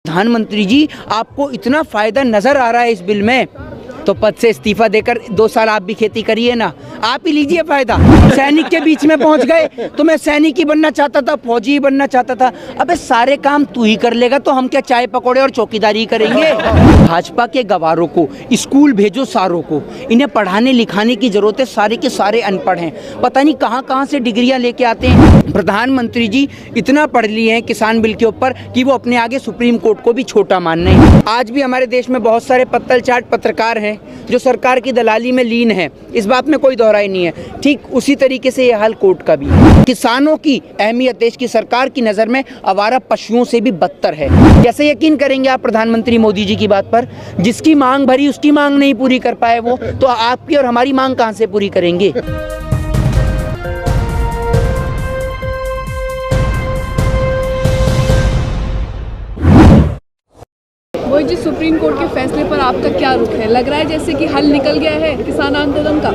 प्रधानमंत्री जी, आपको इतना फायदा नजर आ रहा है इस बिल में, तो पद से इस्तीफा देकर 2 साल आप भी खेती करिए ना, आप ही लीजिए फायदा। सैनिक के बीच में पहुंच गए, तो मैं सैनिक ही बनना चाहता था, फौजी ही बनना चाहता था। अबे सारे काम तू ही कर लेगा तो हम क्या चाय पकौड़े और चौकीदारी करेंगे? भाजपा के गवारों को स्कूल भेजो, सारों को इन्हें पढ़ाने लिखाने की जरूरत है। सारे के सारे अनपढ़ हैं, पता नहीं कहाँ कहाँ से डिग्रियां लेके आते हैं। प्रधानमंत्री जी इतना पढ़ लिए हैं किसान बिल के ऊपर कि वो अपने आगे सुप्रीम कोर्ट को भी छोटा मान रहे हैं। आज भी हमारे देश में बहुत सारे पत्तल चाट पत्रकार हैं जो सरकार की दलाली में लीन है, इस बात में कोई दोहराई नहीं है। ठीक उसी तरीके से यह हाल कोर्ट का भी है। किसानों की अहमियत देश की सरकार की नज़र में आवारा पशुओं से भी बदतर है। कैसे यकीन करेंगे आप प्रधानमंत्री मोदी जी की बात पर? जिसकी मांग भरी उसकी मांग नहीं पूरी कर पाए वो, तो आपकी और हमारी मांग कहां से पूरी करेंगे? वो जी सुप्रीम कोर्ट के फैसले पर आपका क्या रुख है? लग रहा है जैसे कि हल निकल गया है किसान आंदोलन का।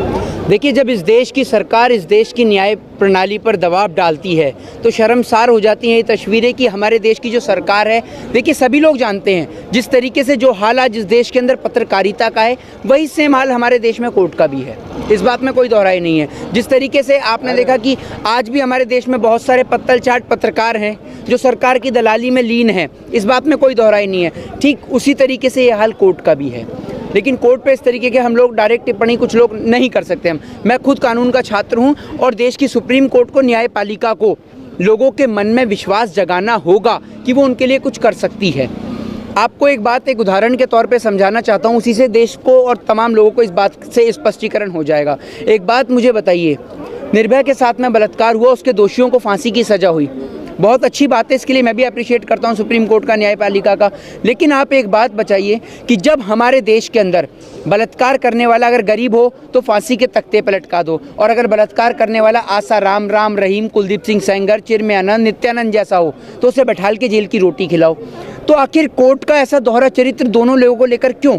देखिए, जब इस देश की सरकार इस देश की न्याय प्रणाली पर दबाव डालती है तो शर्मसार हो जाती हैं ये तस्वीरें कि हमारे देश की जो सरकार है, देखिए सभी लोग जानते हैं जिस तरीके से जो हाल आज इस देश के अंदर पत्रकारिता का है, वही सेम हाल हमारे देश में कोर्ट का भी है। इस बात में कोई दोहराई नहीं है। जिस तरीके से आपने देखा कि आज भी हमारे देश में बहुत सारे पत्तल चाट पत्रकार हैं जो सरकार की दलाली में लीन है, इस बात में कोई दोहराई नहीं है। ठीक उसी तरीके से ये हाल कोर्ट का भी है। लेकिन कोर्ट पे इस तरीके के हम लोग डायरेक्ट टिप्पणी कुछ लोग नहीं कर सकते। मैं खुद कानून का छात्र हूं और देश की सुप्रीम कोर्ट को, न्यायपालिका को लोगों के मन में विश्वास जगाना होगा कि वो उनके लिए कुछ कर सकती है। आपको एक बात एक उदाहरण के तौर पे समझाना चाहता हूं, उसी से देश को और तमाम लोगों को इस बात से स्पष्टीकरण हो जाएगा। एक बात मुझे बताइए, निर्भया के साथ में बलात्कार हुआ, उसके दोषियों को फांसी की सज़ा हुई, बहुत अच्छी बात है, इसके लिए मैं भी अप्रिशिएट करता हूं सुप्रीम कोर्ट का, न्यायपालिका का। लेकिन आप एक बात बताइए कि जब हमारे देश के अंदर बलात्कार करने वाला अगर गरीब हो तो फांसी के तख्ते पर लटका दो, और अगर बलात्कार करने वाला आसाराम, राम रहीम, कुलदीप सिंह सेंगर, चिन्मयानंद, नित्यानंद जैसा हो तो उसे बैठाल के जेल की रोटी खिलाओ। तो आखिर कोर्ट का ऐसा दोहरा चरित्र दोनों लोगों को लेकर क्यों?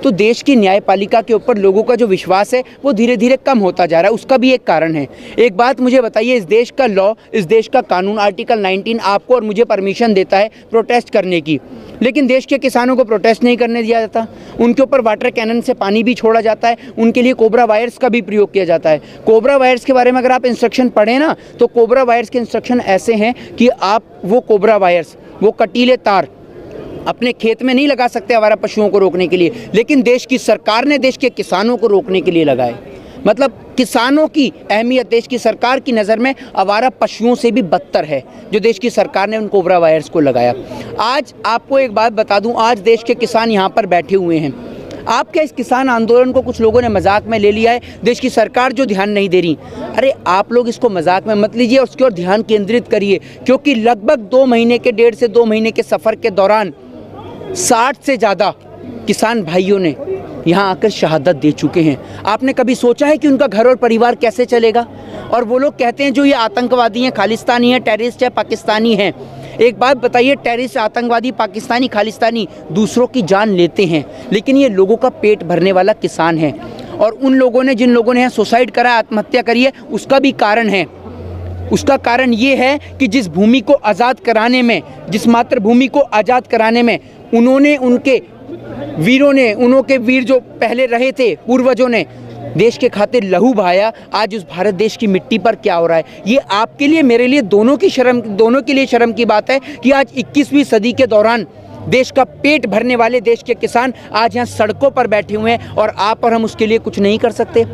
तो देश की न्यायपालिका के ऊपर लोगों का जो विश्वास है वो धीरे धीरे कम होता जा रहा है। उसका भी एक कारण है। एक बात मुझे बताइए, इस देश का लॉ, इस देश का कानून, आर्टिकल 19 आपको और मुझे परमिशन देता है प्रोटेस्ट करने की, लेकिन देश के किसानों को प्रोटेस्ट नहीं करने दिया जाता। उनके ऊपर वाटर कैनन से पानी भी छोड़ा जाता है, उनके लिए कोबरा वायर्स का भी प्रयोग किया जाता है। कोबरा वायर्स के बारे में अगर आप इंस्ट्रक्शन पढ़ें ना, तो कोबरा वायर्स के इंस्ट्रक्शन ऐसे हैं कि आप वो कोबरा वायर्स, वो कटीले तार अपने खेत में नहीं लगा सकते आवारा पशुओं को रोकने के लिए, लेकिन देश की सरकार ने देश के किसानों को रोकने के लिए लगाए। मतलब किसानों की अहमियत देश की सरकार की नज़र में आवारा पशुओं से भी बदतर है, जो देश की सरकार ने उन कोबरा वायर्स को लगाया। आज आपको एक बात बता दूं, आज देश के किसान यहाँ पर बैठे हुए हैं। आप क्या इस किसान आंदोलन को कुछ लोगों ने मजाक में ले लिया है? देश की सरकार जो ध्यान नहीं दे रही, अरे आप लोग इसको मजाक में मत लीजिए और उसकी ओर ध्यान केंद्रित करिए, क्योंकि लगभग 2 महीने के, 1.5 से 2 महीने के सफ़र के दौरान 60 से ज़्यादा किसान भाइयों ने यहाँ आकर शहादत दे चुके हैं। आपने कभी सोचा है कि उनका घर और परिवार कैसे चलेगा? और वो लोग कहते हैं जो ये आतंकवादी हैं, खालिस्तानी हैं, टेररिस्ट है, पाकिस्तानी हैं। एक बात बताइए, टेररिस्ट, आतंकवादी, पाकिस्तानी, खालिस्तानी दूसरों की जान लेते हैं, लेकिन ये लोगों का पेट भरने वाला किसान है। और उन लोगों ने, जिन लोगों ने यहाँ सुसाइड करा, आत्महत्या करी है, उसका भी कारण है। उसका कारण ये है कि जिस भूमि को आज़ाद कराने में, जिस मातृभूमि को आज़ाद कराने में उन्होंने, उनके वीरों ने, उनके वीर जो पहले रहे थे, पूर्वजों ने देश के खातिर लहू बहाया, आज उस भारत देश की मिट्टी पर क्या हो रहा है? ये आपके लिए, मेरे लिए, दोनों के लिए शर्म की बात है कि आज 21वीं सदी के दौरान देश का पेट भरने वाले देश के किसान आज यहाँ सड़कों पर बैठे हुए हैं और आप और हम उसके लिए कुछ नहीं कर सकते।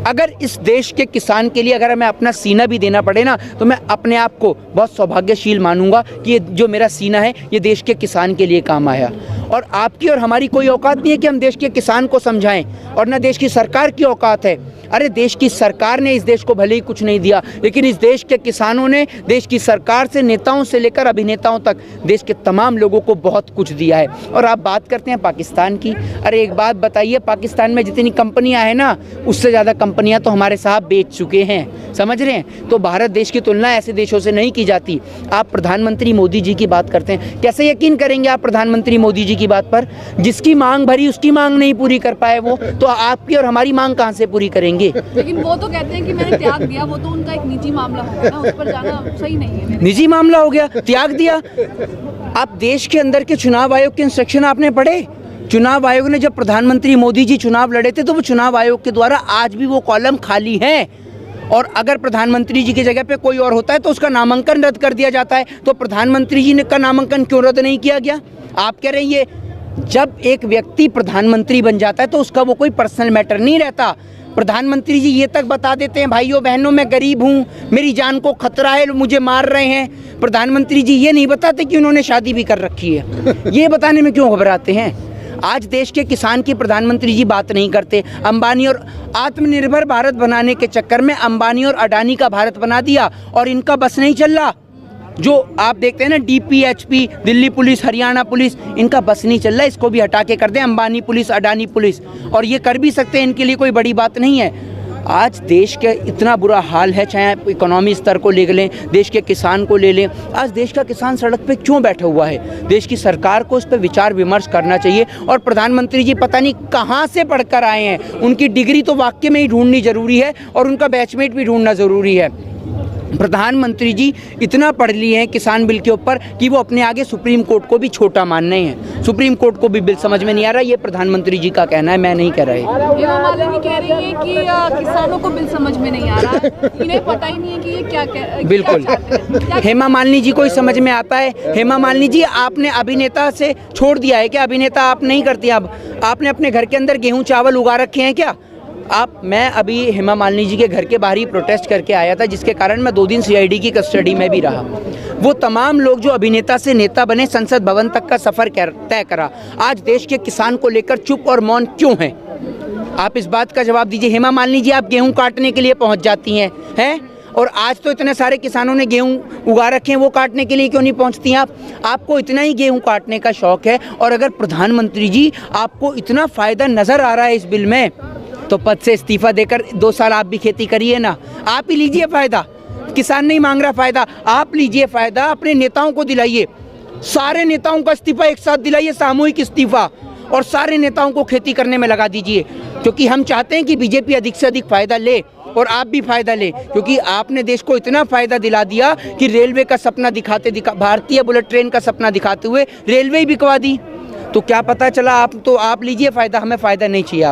अगर इस देश के किसान के लिए अगर हमें अपना सीना भी देना पड़े ना, तो मैं अपने आप को बहुत सौभाग्यशील मानूंगा कि ये जो मेरा सीना है ये देश के किसान के लिए काम आया। और आपकी और हमारी कोई औकात नहीं है कि हम देश के किसान को समझाएं, और ना देश की सरकार की औकात है। अरे देश की सरकार ने इस देश को भले ही कुछ नहीं दिया, लेकिन इस देश के किसानों ने देश की सरकार से, नेताओं से लेकर अभिनेताओं तक, देश के तमाम लोगों को बहुत कुछ दिया है। और आप बात करते हैं पाकिस्तान की, अरे एक बात बताइए, पाकिस्तान में जितनी कंपनियां हैं ना, उससे ज़्यादा कंपनियां तो हमारे साहब बेच चुके हैं, समझ रहे हैं? तो भारत देश की तुलना ऐसे देशों से नहीं की जाती। आप प्रधानमंत्री मोदी जी की बात करते हैं, कैसे यकीन करेंगे आप प्रधानमंत्री मोदी जी की बात पर? जिसकी मांग भरी उसकी मांग नहीं पूरी कर पाए वो, तो आपकी और हमारी मांग कहाँ से पूरी करेंगे? लेकिन वो तो कहते हैं कि मैंने त्याग दिया, वो तो उनका एक निजी मामला होगा ना, उस पर जाना सही नहीं है। निजी मामला हो गया, त्याग दिया? आप देश के अंदर के चुनाव आयोग के इंस्ट्रक्शन आपने पढ़े? चुनाव आयोग ने जब प्रधानमंत्री मोदी जी चुनाव लड़े थे तो वो चुनाव आयोग के द्वारा आज भी वो कॉलम खाली है, और अगर प्रधानमंत्री जी की जगह पे कोई और होता है तो उसका नामांकन रद्द कर दिया जाता है। तो प्रधानमंत्री जी ने का नामांकन क्यों रद्द नहीं किया गया? आप कह रहे हैं ये जब एक व्यक्ति प्रधानमंत्री बन जाता है तो उसका वो कोई पर्सनल मैटर नहीं रहता। प्रधानमंत्री जी ये तक बता देते हैं भाइयों बहनों मैं गरीब हूँ, मेरी जान को खतरा है, मुझे मार रहे हैं। प्रधानमंत्री जी ये नहीं बताते कि उन्होंने शादी भी कर रखी है। ये बताने में क्यों घबराते हैं? आज देश के किसान की प्रधानमंत्री जी बात नहीं करते। अंबानी और आत्मनिर्भर भारत बनाने के चक्कर में अंबानी और अडानी का भारत बना दिया और इनका बस नहीं चल रहा। जो आप देखते हैं ना डीपीएचपी, दिल्ली पुलिस, हरियाणा पुलिस, इनका बस नहीं चल रहा, इसको भी हटा के कर दें अंबानी पुलिस, अडानी पुलिस, और ये कर भी सकते हैं, इनके लिए कोई बड़ी बात नहीं है। आज देश के इतना बुरा हाल है, चाहे आप इकोनॉमी स्तर को ले लें, देश के किसान को ले लें। आज देश का किसान सड़क पे क्यों बैठा हुआ है? देश की सरकार को इस पर विचार विमर्श करना चाहिए। और प्रधानमंत्री जी पता नहीं कहाँ से पढ़कर आए हैं, उनकी डिग्री तो वाकई में ही ढूंढनी ज़रूरी है और उनका बैचमेट भी ढूंढना ज़रूरी है। प्रधानमंत्री जी इतना पढ़ लिए हैं किसान बिल के ऊपर कि वो अपने आगे सुप्रीम कोर्ट को भी छोटा मान रहे हैं। सुप्रीम कोर्ट को भी बिल समझ में नहीं आ रहा, ये प्रधानमंत्री जी का कहना है, मैं नहीं कह रहा। हेमा मालिनी कह रही है कि किसानों को बिल समझ में नहीं आ रहा, इन्हें पता ही नहीं है कि ये क्या बिल्कुल हेमा मालिनी जी को ही समझ में आता है। हेमा मालिनी जी आपने अभिनेता से छोड़ दिया है क्या? अभिनेता आप नहीं करती, अब आपने अपने घर के अंदर गेहूँ चावल उगा रखे हैं क्या? मैं अभी हेमा मालिनी जी के घर के बाहर ही प्रोटेस्ट करके आया था, जिसके कारण मैं 2 दिन सीआईडी की कस्टडी में भी रहा। वो तमाम लोग जो अभिनेता से नेता बने, संसद भवन तक का सफ़र तय करा, आज देश के किसान को लेकर चुप और मौन क्यों हैं? आप इस बात का जवाब दीजिए। हेमा मालिनी जी आप गेहूं काटने के लिए पहुंच जाती हैं और आज तो इतने सारे किसानों ने गेहूं उगा रखे हैं, वो काटने के लिए क्यों नहीं पहुंचती हैं आप? आपको इतना ही गेहूं काटने का शौक है, और अगर प्रधानमंत्री जी आपको इतना फ़ायदा नज़र आ रहा है इस बिल में, तो पद से इस्तीफा देकर 2 साल आप भी खेती करिए ना, आप ही लीजिए फ़ायदा। किसान नहीं मांग रहा फ़ायदा, आप लीजिए फ़ायदा, अपने नेताओं को दिलाइए, सारे नेताओं का इस्तीफा एक साथ दिलाइए, सामूहिक इस्तीफा, और सारे नेताओं को खेती करने में लगा दीजिए। क्योंकि हम चाहते हैं कि बीजेपी अधिक से अधिक फ़ायदा ले और आप भी फ़ायदा ले, क्योंकि आपने देश को इतना फ़ायदा दिला दिया कि रेलवे का सपना भारतीय बुलेट ट्रेन का सपना दिखाते हुए रेलवे ही बिकवा दी। तो क्या पता चला आप लीजिए फ़ायदा, हमें फ़ायदा नहीं चाहिए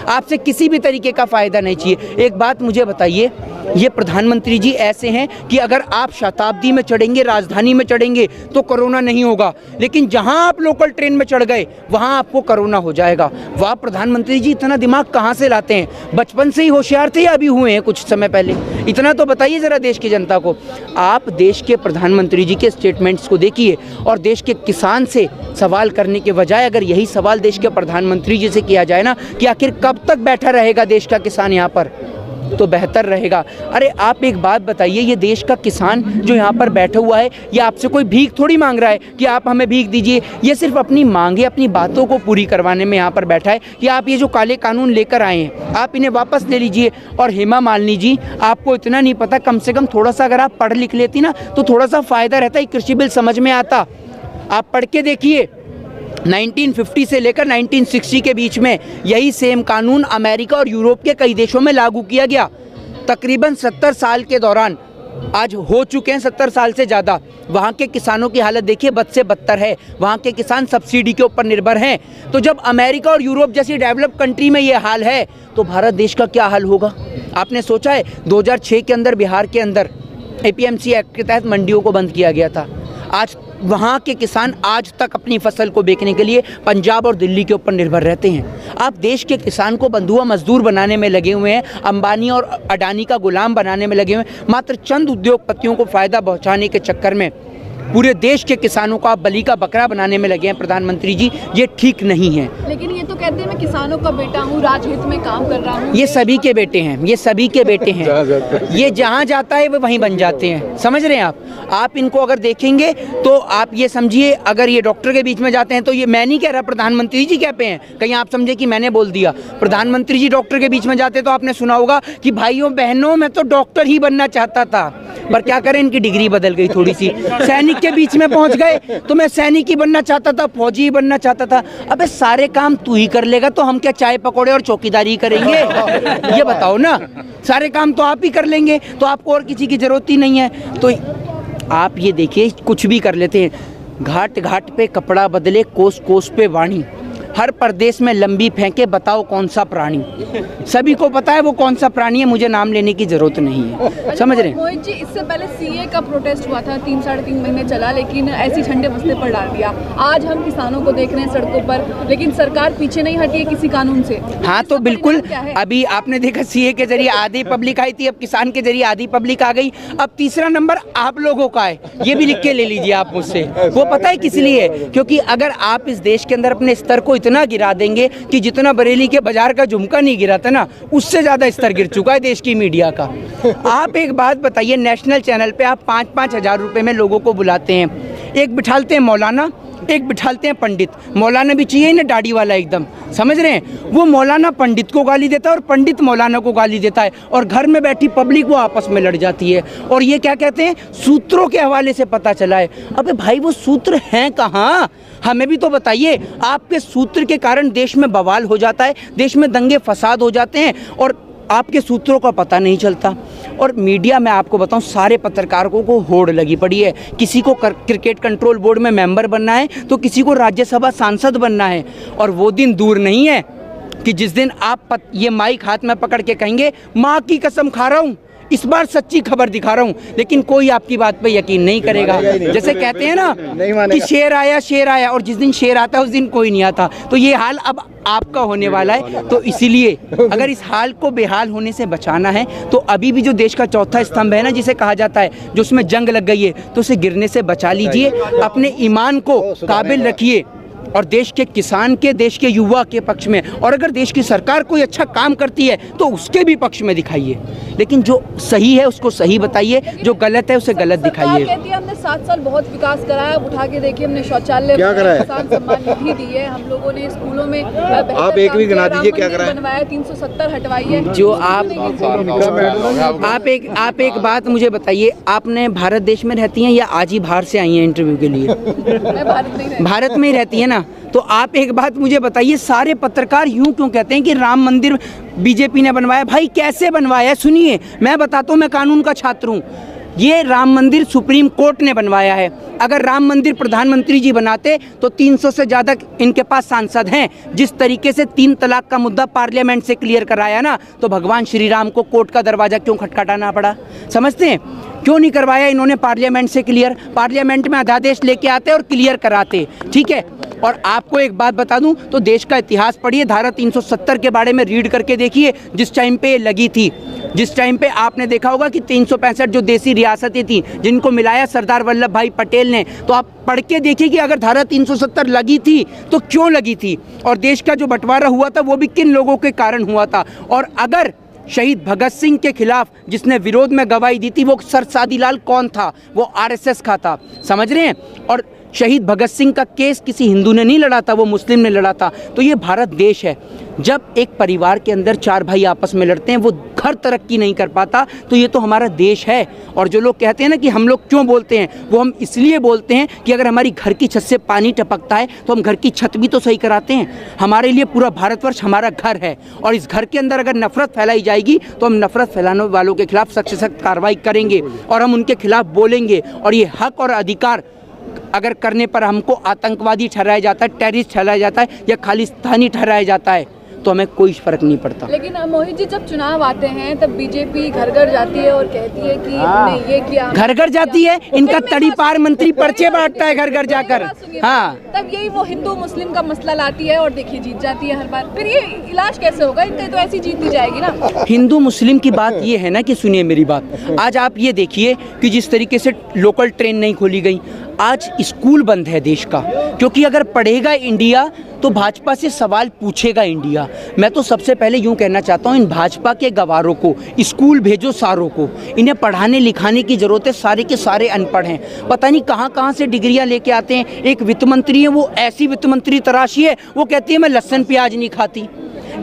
आपसे किसी भी तरीके का फ़ायदा नहीं चाहिए। एक बात मुझे बताइए, ये प्रधानमंत्री जी ऐसे हैं कि अगर आप शताब्दी में चढ़ेंगे, राजधानी में चढ़ेंगे तो कोरोना नहीं होगा, लेकिन जहां आप लोकल ट्रेन में चढ़ गए वहां आपको कोरोना हो जाएगा। वाह प्रधानमंत्री जी, इतना दिमाग कहां से लाते हैं? बचपन से ही होशियार थे या अभी हुए हैं कुछ समय पहले? इतना तो बताइए ज़रा देश की जनता को। आप देश के प्रधानमंत्री जी के स्टेटमेंट्स को देखिए और देश के किसान से सवाल करने के बजाय अगर यही सवाल देश के प्रधानमंत्री जी से किया जाए ना कि आखिर कब तक बैठा रहेगा देश का किसान यहाँ पर, तो बेहतर रहेगा। अरे आप एक बात बताइए, ये देश का किसान जो यहाँ पर बैठा हुआ है, ये आपसे कोई भीख थोड़ी मांग रहा है कि आप हमें भीख दीजिए। ये सिर्फ अपनी मांगे, अपनी बातों को पूरी करवाने में यहाँ पर बैठा है कि आप ये जो काले कानून लेकर आए हैं आप इन्हें वापस ले लीजिए। और हेमा मालिनी जी, आपको इतना नहीं पता, कम से कम थोड़ा सा अगर आप पढ़ लिख लेती ना तो थोड़ा सा फ़ायदा रहता, कृषि बिल समझ में आता। आप पढ़ के देखिए, 1950 से लेकर 1960 के बीच में यही सेम कानून अमेरिका और यूरोप के कई देशों में लागू किया गया। तकरीबन 70 साल के दौरान आज हो चुके हैं, 70 साल से ज़्यादा। वहाँ के किसानों की हालत देखिए, बद से बदतर है। वहाँ के किसान सब्सिडी के ऊपर निर्भर हैं। तो जब अमेरिका और यूरोप जैसी डेवलप कंट्री में ये हाल है तो भारत देश का क्या हाल होगा? आपने सोचा है? 2006 के अंदर बिहार के अंदर APMC एक्ट के तहत मंडियों को बंद किया गया था। आज वहाँ के किसान आज तक अपनी फसल को बेचने के लिए पंजाब और दिल्ली के ऊपर निर्भर रहते हैं। आप देश के किसान को बंधुआ मजदूर बनाने में लगे हुए हैं, अंबानी और अडानी का गुलाम बनाने में लगे हुए हैं। मात्र चंद उद्योगपतियों को फ़ायदा पहुँचाने के चक्कर में पूरे देश के किसानों को आप बलि का बकरा बनाने में लगे हैं। प्रधानमंत्री जी, ये ठीक नहीं है। लेकिन ये तो कहते हैं मैं किसानों का बेटा हूँ, राजहित में काम कर रहा हूँ। ये सभी के बेटे हैं, ये सभी के बेटे हैं। ये जहाँ जाता है वो वहीं बन जाते हैं, समझ रहे हैं आप इनको अगर देखेंगे तो आप ये समझिए, अगर ये डॉक्टर के बीच में जाते हैं तो ये मैं नहीं कह रहा, प्रधानमंत्री जी कहते हैं, कहीं आप समझे कि मैंने बोल दिया। प्रधानमंत्री जी डॉक्टर के बीच में जाते तो आपने सुना होगा कि भाइयों बहनों मैं तो डॉक्टर ही बनना चाहता था, पर क्या करें, इनकी डिग्री बदल गई थोड़ी सी। सैनिक के बीच में पहुंच गए तो मैं सैनिक ही बनना चाहता था, फौजी ही बनना चाहता था। अबे सारे काम तू ही कर लेगा तो हम क्या चाय पकौड़े और चौकीदारी करेंगे? ये बताओ ना, सारे काम तो आप ही कर लेंगे तो आपको और किसी की जरूरत ही नहीं है। तो आप ये देखिए, कुछ भी कर लेते हैं। घाट घाट पे कपड़ा बदले, कोस कोस पे वाणी, हर प्रदेश में लंबी फेंके, बताओ कौन सा प्राणी। सभी को पता है वो कौन सा प्राणी है, मुझे नाम लेने की जरूरत नहीं है। समझ रहे हैं मोहित जी, इससे पहले सीए का प्रोटेस्ट हुआ था, 3-3.5 महीने चला, लेकिन ऐसी झंडे बस्ते पर डाल दिया। आज हम किसानों को देख रहे हैं सड़कों पर, लेकिन सरकार पीछे नहीं हटी है किसी कानून से। हाँ तो बिल्कुल, अभी आपने देखा सीए के जरिए आधी पब्लिक आई थी, अब किसान के जरिए आधी पब्लिक आ गई, अब तीसरा नंबर आप लोगों का है। ये भी लिख के ले लीजिए आप मुझसे। वो पता है किस लिए? क्योंकि अगर आप इस देश के अंदर अपने स्तर को इतना गिरा देंगे कि जितना बरेली के बाजार का झुमका नहीं गिरा था ना, उससे ज्यादा स्तर गिर चुका है देश की मीडिया का। आप एक बात बताइए, नेशनल चैनल पे आप 5-5 हजार रुपए में लोगों को बुलाते हैं, एक बिठालते हैं मौलाना, एक बिठालते हैं पंडित। मौलाना भी चाहिए ना दाढ़ी वाला एकदम, समझ रहे हैं? वो मौलाना पंडित को गाली देता है और पंडित मौलाना को गाली देता है, और घर में बैठी पब्लिक वो आपस में लड़ जाती है। और ये क्या कहते हैं, सूत्रों के हवाले से पता चला है। अबे भाई वो सूत्र हैं कहाँ? हमें भी तो बताइए। आपके सूत्र के कारण देश में बवाल हो जाता है, देश में दंगे फसाद हो जाते हैं, और आपके सूत्रों का पता नहीं चलता। और मीडिया में आपको बताऊं, सारे पत्रकारों को होड़ लगी पड़ी है। किसी को क्रिकेट कंट्रोल बोर्ड में मेंबर बनना है, तो किसी को राज्यसभा सांसद बनना है। और वो दिन दूर नहीं है कि जिस दिन आप ये माइक हाथ में पकड़ के कहेंगे, माँ की कसम खा रहा हूँ, इस बार सच्ची खबर दिखा रहा हूँ, लेकिन कोई आपकी बात पे यकीन नहीं करेगा। जैसे कहते हैं ना कि शेर आया, और जिस दिन शेर आता है उस दिन कोई नहीं आता। तो ये हाल अब आपका होने वाला है। तो इसीलिए अगर इस हाल को बेहाल होने से बचाना है, तो अभी भी जो देश का चौथा स्तंभ है ना, जिसे कहा जाता है, जो उसमें जंग लग गई है, तो उसे गिरने से बचा लीजिए। अपने ईमान को काबिल रखिए, और देश के किसान के, देश के युवा के पक्ष में, और अगर देश की सरकार कोई अच्छा काम करती है तो उसके भी पक्ष में दिखाइए। लेकिन जो सही है उसको सही बताइए, जो गलत है उसे गलत दिखाइए। कहती है हमने 7 साल बहुत विकास कराया, उठा के देखिए हमने शौचालय क्या कराया, किसान सम्मान निधि दी है, हम लोगों ने स्कूलों में आप एक भी गिना दीजिए क्या कराया, बनवाया, 370 हटवाई है। जो आप एक बात मुझे बताइए, आपने भारत देश में रहती हैं या आज ही बाहर से आई हैं इंटरव्यू के लिए? मैं भारत में ही रहती है ना। तो आप एक बात मुझे बताइए, सारे पत्रकार यूं क्यों कहते हैं कि राम मंदिर बीजेपी ने बनवाया? भाई कैसे बनवाया? सुनिए, मैं बताता हूँ, मैं कानून का छात्र हूँ। ये राम मंदिर सुप्रीम कोर्ट ने बनवाया है। अगर राम मंदिर प्रधानमंत्री जी बनाते तो 300 से ज़्यादा इनके पास सांसद हैं। जिस तरीके से 3 तलाक का मुद्दा पार्लियामेंट से क्लियर कराया ना, तो भगवान श्री राम को कोर्ट का दरवाज़ा क्यों खटखटाना पड़ा? समझते हैं क्यों नहीं करवाया इन्होंने पार्लियामेंट से क्लियर? पार्लियामेंट में अध्यादेश लेके आते और क्लियर कराते, ठीक है। और आपको एक बात बता दूं, तो देश का इतिहास पढ़िए, धारा 370 के बारे में रीड करके देखिए। जिस टाइम पे लगी थी, जिस टाइम पे आपने देखा होगा कि 365 जो देसी रियासतें थी, जिनको मिलाया सरदार वल्लभ भाई पटेल ने, तो आप पढ़ के देखिए कि अगर धारा 370 लगी थी तो क्यों लगी थी, और देश का जो बंटवारा हुआ था वो भी किन लोगों के कारण हुआ था। और अगर शहीद भगत सिंह के खिलाफ जिसने विरोध में गवाही दी थी, वो सर सादीलाल कौन था? वो आरएसएस का था, समझ रहे हैं। और शहीद भगत सिंह का केस किसी हिंदू ने नहीं लड़ा था, वो मुस्लिम ने लड़ा था। तो ये भारत देश है। जब एक परिवार के अंदर 4 भाई आपस में लड़ते हैं, वो घर तरक्की नहीं कर पाता, तो ये तो हमारा देश है। और जो लोग कहते हैं ना कि हम लोग क्यों बोलते हैं, वो हम इसलिए बोलते हैं कि अगर हमारी घर की छत से पानी टपकता है तो हम घर की छत भी तो सही कराते हैं। हमारे लिए पूरा भारतवर्ष हमारा घर है, और इस घर के अंदर अगर नफरत फैलाई जाएगी तो हम नफरत फैलाने वालों के खिलाफ सख्त से सख्त कार्रवाई करेंगे, और हम उनके खिलाफ बोलेंगे। और ये हक और अधिकार अगर करने पर हमको आतंकवादी ठहराया जाता है, टेररिस्ट ठहराया जाता है, या खालिस्तानी ठहराया जाता है, तो हमें कोई फर्क नहीं पड़ता। लेकिन मोहित जी, जब चुनाव आते हैं तब बीजेपी घर घर जाती है और कहती है कि हमने ये किया, घर घर जाती है। इनका तड़ीपार मंत्री पर्चे बांटता है घर घर जाकर। हाँ, तब यही वो हिंदू मुस्लिम का मसला लाती है और देखिए जीत जाती है हर बार। फिर ये इलाज कैसे होगा इनका? तो ऐसी जीत दी जाएगी ना। हिंदू मुस्लिम की बात ये है ना कि सुनिए मेरी बात, आज आप ये देखिए कि जिस तरीके से लोकल ट्रेन नहीं खोली गई, आज स्कूल बंद है देश का, क्योंकि अगर पढ़ेगा इंडिया तो भाजपा से सवाल पूछेगा इंडिया। मैं तो सबसे पहले यूं कहना चाहता हूं, इन भाजपा के गवारों को स्कूल भेजो सारों को। इन्हें पढ़ाने लिखाने की जरूरत है, सारे के सारे अनपढ़ हैं, पता नहीं कहां कहां से डिग्रियां लेके आते हैं। एक वित्त मंत्री है, वो ऐसी वित्त मंत्री तराशी है, वो कहती है मैं लहसुन प्याज नहीं खाती।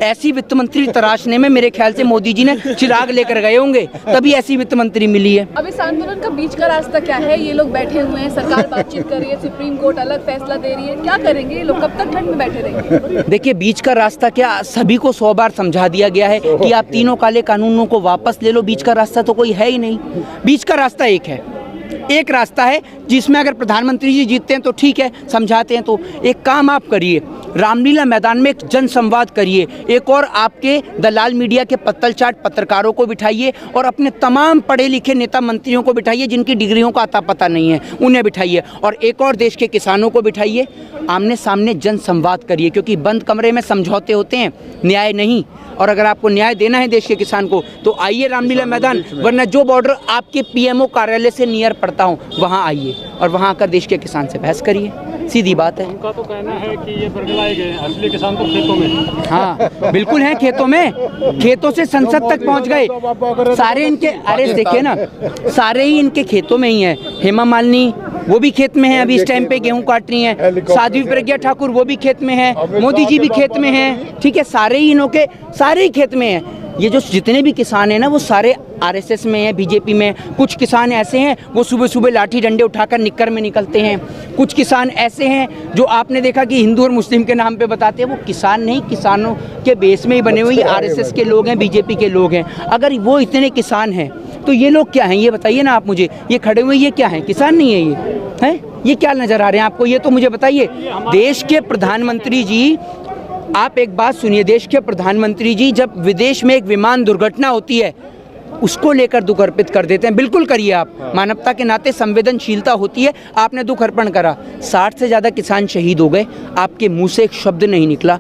ऐसी वित्त मंत्री तराशने में मेरे ख्याल से मोदी जी ने चिराग लेकर गए होंगे, तभी ऐसी वित्त मंत्री मिली है। अब इस आंदोलन का बीच का रास्ता क्या है? ये लोग बैठे हुए हैं, सरकार बातचीत कर रही है, सुप्रीम कोर्ट अलग फैसला दे रही है, क्या करेंगे ये लोग? कब तक ठंड में बैठे रहेंगे? देखिए, बीच का रास्ता क्या, सभी को 100 बार समझा दिया गया है कि आप तीनों काले कानूनों को वापस ले लो। बीच का रास्ता तो कोई है ही नहीं। बीच का रास्ता एक है, एक रास्ता है जिसमें अगर प्रधानमंत्री जी जीतते हैं तो ठीक है, समझाते हैं। तो एक काम आप करिए, रामलीला मैदान में एक जनसंवाद करिए, एक और आपके दलाल मीडिया के पत्तल चाट पत्रकारों को बिठाइए और अपने तमाम पढ़े लिखे नेता मंत्रियों को बिठाइए जिनकी डिग्रियों का अता पता नहीं है, उन्हें बिठाइए, और एक और देश के किसानों को बिठाइए। आमने सामने जनसंवाद करिए, क्योंकि बंद कमरे में समझौते होते हैं, न्याय नहीं। और अगर आपको न्याय देना है देश के किसान को तो आइए रामलीला मैदान, वरना जो बॉर्डर आपके पीएमओ कार्यालय से नियर पड़ता हो वहाँ आइए और वहाँ आकर देश के किसान से बहस करिए। सीधी बात है। उनका तो कहना है कि ये बरगलाए गए हैं, असली किसान तो खेतों में। हाँ बिल्कुल हैं, खेतों में, खेतों से संसद तक पहुंच गए सारे इनके। अरे देखिए ना, सारे ही इनके खेतों में ही हैं। हेमा मालिनी वो भी खेत में है, अभी इस टाइम पे गेहूं काट रही हैं। साध्वी प्रज्ञा ठाकुर वो भी खेत में है, मोदी जी भी खेत में हैं, ठीक है, सारे ही इनों के सारे ही खेत में हैं। ये जो जितने भी किसान हैं ना वो सारे आरएसएस में हैं, बीजेपी में। कुछ किसान ऐसे हैं वो सुबह सुबह लाठी डंडे उठाकर निक्कर में निकलते हैं। कुछ किसान ऐसे हैं जो आपने देखा कि हिंदू और मुस्लिम के नाम पे बताते हैं, वो किसान नहीं, किसानों के बेस में ही बने हुए आरएसएस के लोग हैं, बीजेपी के लोग हैं। अगर वो इतने किसान हैं तो ये लोग क्या हैं, ये बताइए ना आप मुझे। ये खड़े हुए ये क्या हैं, किसान नहीं है ये हैं? ये क्या नजर आ रहे हैं आपको, ये तो मुझे बताइए। देश के प्रधानमंत्री जी, आप एक बात सुनिए, देश के प्रधानमंत्री जी जब विदेश में एक विमान दुर्घटना होती है उसको लेकर दुख अर्पित कर देते हैं। बिल्कुल करिए आप, मानवता के नाते संवेदनशीलता होती है। आपने दुख अर्पण करा, 60 से ज़्यादा किसान शहीद हो गए, आपके मुंह से एक शब्द नहीं निकला।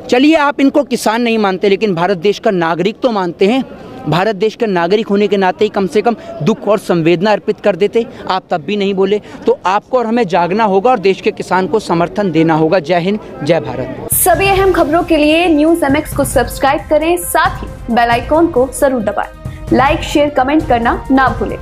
चलिए आप इनको किसान नहीं मानते लेकिन भारत देश का नागरिक तो मानते हैं। भारत देश का नागरिक होने के नाते ही कम से कम दुख और संवेदना अर्पित कर देते, आप तब भी नहीं बोले। तो आपको और हमें जागना होगा और देश के किसान को समर्थन देना होगा। जय हिंद, जय भारत। सभी अहम खबरों के लिए न्यूज़ MX को सब्सक्राइब करें, साथ ही बेल आइकॉन को जरूर दबाएं। लाइक, शेयर, कमेंट करना ना भूलें।